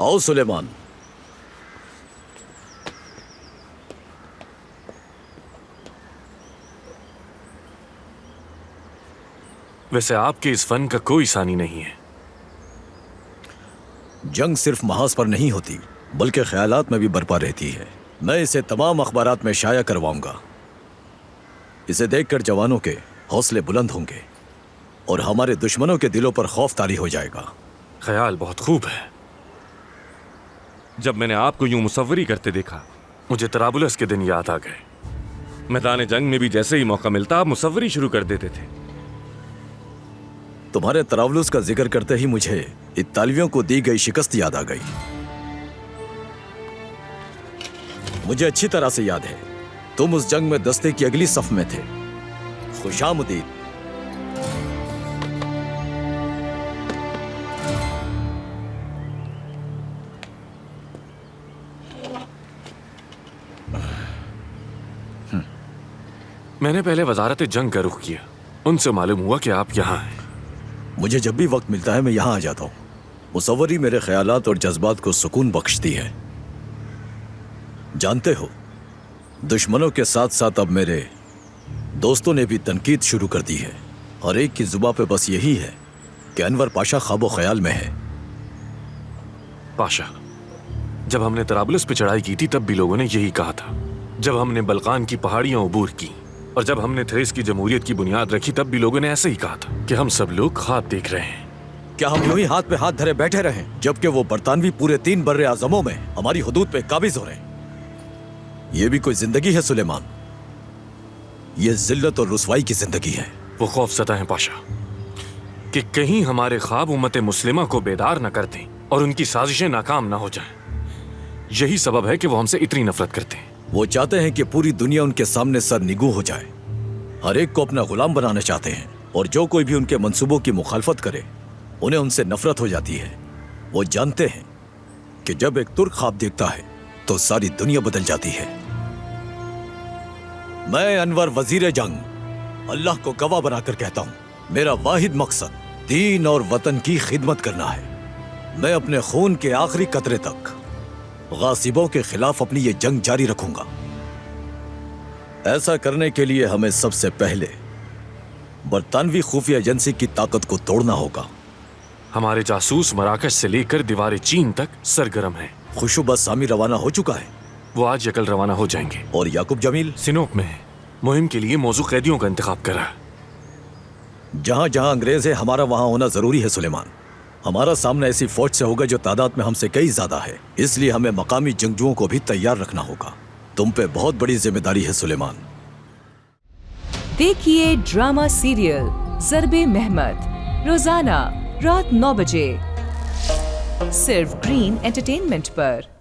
आओ सुलेमान। वैसे आपके इस फन का कोई सानी नहीं है। जंग सिर्फ महाज पर नहीं होती बल्कि ख्यालात में भी बरपा रहती है। मैं इसे तमाम अखबारात में शाया करवाऊंगा। इसे देखकर जवानों के हौसले बुलंद होंगे और हमारे दुश्मनों के दिलों पर खौफ तारी हो जाएगा। ख्याल बहुत खूब है। जब मैंने आपको यूं मुसव्वरी करते देखा, मुझे तराबुलस के दिन याद आ गए। मैदान जंग में भी जैसे ही मौका मिलता आप मुसव्वरी शुरू कर देते थे। तुम्हारे तरावलुस का जिक्र करते ही मुझे इतालवियों को दी गई शिकस्त याद आ गई। मुझे अच्छी तरह से याद है, तुम उस जंग में दस्ते की अगली सफ में थे। खुशामदीद। मैंने पहले वजारत जंग का रुख किया। उनसे मालूम हुआ कि आप यहाँ हैं। मुझे जब भी वक्त मिलता है मैं यहाँ आ जाता हूँ। मुसव्वरी मेरे ख्यालात और जज्बात को सुकून बख्शती है। जानते हो, दुश्मनों के साथ साथ अब मेरे दोस्तों ने भी तनकीद शुरू कर दी है। हर एक की जुबां पे बस यही है कि अनवर पाशा ख्वाबो ख्याल में है। पाशा, जब हमने तराबुलस पे चढ़ाई की थी तब भी लोगों ने यही कहा था। जब हमने बल्कान की पहाड़ियां अबूर की और जब हमने थ्रेस की जमहूरियत की बुनियाद रखी तब भी लोगों ने ऐसे ही कहा था कि हम सब लोग ख्वाब देख रहे हैं। क्या हम यूं ही हाथ पे हाथ धरे बैठे रहें जबकि वो बरतानवी पूरे 3 बर्रे आजमों में हमारी हुदूद पे काबिज हो रहे हैं? ये भी कोई जिंदगी है सुलेमान? ये जिल्लत और रुसवाई की जिंदगी है। वो खौफज़दा हैं पाशा कि कहीं हमारे ख्वाब उम्मत मुस्लिमा को बेदार न कर दें और उनकी साजिशें नाकाम ना हो जाएं। यही सबब है कि वो हमसे इतनी नफरत करते हैं। वो चाहते हैं कि पूरी दुनिया उनके सामने सर निगू हो जाए। हर एक को अपना गुलाम बनाना चाहते हैं और जो कोई भी उनके मंसूबों की मुखालफत करे उन्हें उनसे नफरत हो जाती है। वो जानते हैं कि जब एक तुर्क ख्वाब देखता है तो सारी दुनिया बदल जाती है। मैं अनवर वजीर जंग अल्लाह को गवाह बनाकर कहता हूं, मेरा वाहिद मकसद दीन और वतन की खिदमत करना है। मैं अपने खून के आखिरी कतरे तक गासिबों के खिलाफ अपनी ये जंग जारी रखूंगा। ऐसा करने के लिए हमें सबसे पहले बरतानवी खुफिया एजेंसी की ताकत को तोड़ना होगा। हमारे जासूस मराकश से लेकर दीवार चीन तक सरगर्म हैं। खुशबू सामी रवाना हो चुका है। वो आज या कल रवाना हो जाएंगे। और याकूब जमील सिनोप में है। मुहिम के लिए मौजू कैदियों का इंतखाब करा। जहां जहां अंग्रेज है हमारा वहां होना जरूरी है सुलेमान। हमारा सामना ऐसी फौज से होगा जो तादाद में हमसे कई ज्यादा है, इसलिए हमें मकामी जंगजुओं को भी तैयार रखना होगा। तुम पे बहुत बड़ी जिम्मेदारी है सुलेमान। देखिए ड्रामा सीरियल ज़र्बे मेहमत रोजाना रात 9 बजे सिर्फ ग्रीन एंटरटेनमेंट पर।